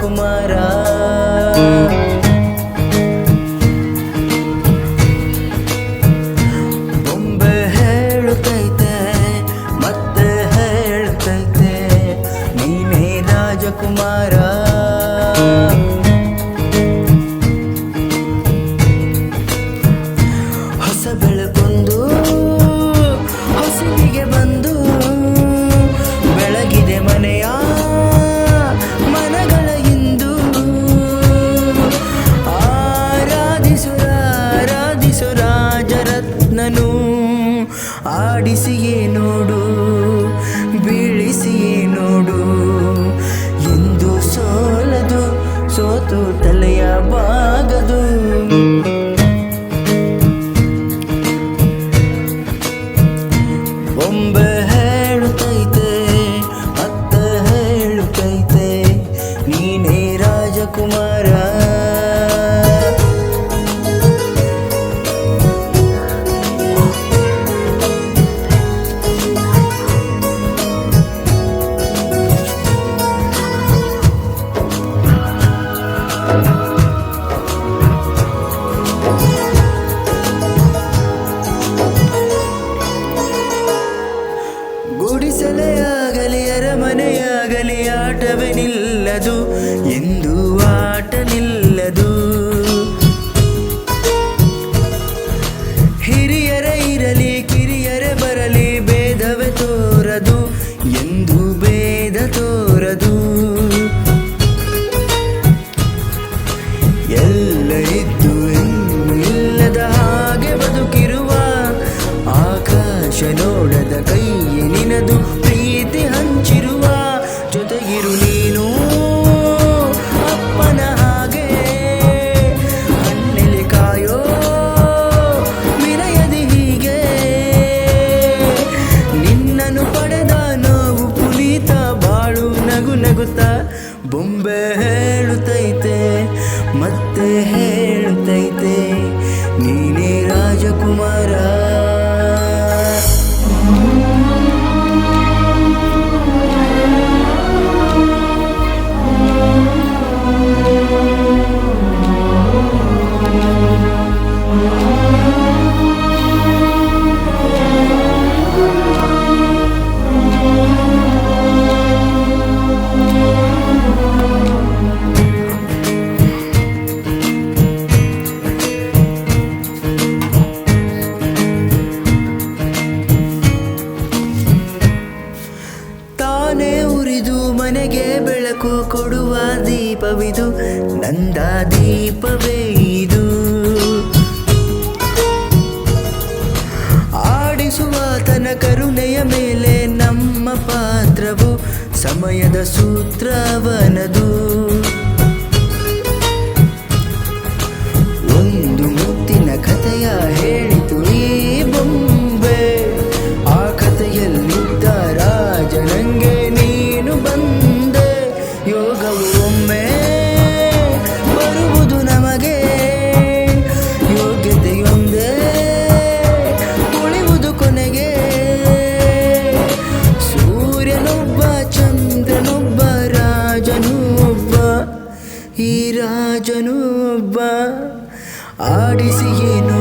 ರಾಜಕುಮಾರ. ಬೊಂಬೆ ಹೇಳುತ್ತೈತೆ ಮತ್ತೆ ಹೇಳುತ್ತೈತೆ ನೀನೇ ರಾಜಕುಮಾರ. ಹೊಸ ಬೆಳಕೊಂದು ಹೊಸಿಲಿಗೆ ಬಂದು ಬೆಳಗಿದೆ ಮನೆಯ ಮನಗಳ ಇಂದು. ಆರಾಧಿಸು ರಾಜರತ್ನನು, ಆಡಿಸಿಯೇ ನೋಡು ಬೀಳಿಸಿಯೇ ನೋಡು, ಎಂದು ಸೋಲದು ಸೋತು ತಲೆಯ ಬಾಗದು. ಬೊಂಬೆ ಹೇಳುತ್ತೈತೆ ಮತ್ತೆ ಹೇಳುತ್ತೈತೆ ನೀನೇ ರಾಜಕುಮಾರ. ಗುಡಿಸಲೇ ಆಗಲಿ ಅರಮನೆಯಾಗಲಿ ಆಟವೇ ನಿಲ್ಲದು, ಎಂದು ಆಟ ನಿಲ್ಲದು. ಹಿರಿಯರೇ ಇರಲಿ ಕಿರಿಯರೇ ಬರಲಿ ಭೇದವೇ ತೋರದು, ಎಂದು ಭೇದ ತೋರದು. ಎಲ್ಲ ಇದ್ದು ಇನ್ನು ಇಲ್ಲದ ಹಾಗೆ ಬದುಕಿರುವ ಆಕಾಶ ನೋಡದ ಕೈಯೇ ನಿನದು, ಪ್ರೀತಿ ಹಂಚಿರುವ ಜೊತೆಗಿರು ನೀನು ಅಪ್ಪನ ಹಾಗೆ. ಹಣ್ಣೆಲೆ ಕಾಯೋ ವಿನಯದಿ ಹೀಗೆ, ನಿನ್ನನ್ನು ಪಡೆದ ನೋವು ಪುನೀತ ಬಾಳು ನಗು ನಗುತ್ತಾ. ಬೊಂಬೆ ಹೇಳುತ್ತೈತೆ ಮತ್ತೆ ಹೇಳುತ್ತೈತೆ ನೀನೇ ರಾಜಕುಮಾರ. ತಾನೇ ಉರಿದು ಮನೆಗೆ ಬೆಳಕು ಕೊಡುವ ದೀಪವಿದು, ನಂದ ದೀಪವೇ ಇದು. ಆಡಿಸುವ ತನ ಕರುಣೆಯ ಮೇಲೆ ನಮ್ಮ ಪಾತ್ರವು, ಸಮಯದ ಸೂತ್ರವನದು. ಒಂದು ಮುತ್ತಿನ ಕಥೆಯ ಹೇಳಿತು ಈ ಬೊಂಬೆ, ಆ ಕಥೆಯಲ್ಲಿದ್ದ ರಾಜನಂಗೆ ನೀನು ಬಂದೆ. ಯೋಗವು ಒಮ್ಮೆ ಬರುವುದು ನಮಗೆ, ಯೋಗ್ಯತೆಯೊಂದೇ ಉಳಿಯುವುದು ಕೊನೆಗೆ. ಸೂರ್ಯನೊಬ್ಬ ಚಂದ್ರನೊಬ್ಬ ರಾಜನೂ ಒಬ್ಬ, ಈ ರಾಜನೂ ಒಬ್ಬ. ಆಡಿಸಿಯೇನು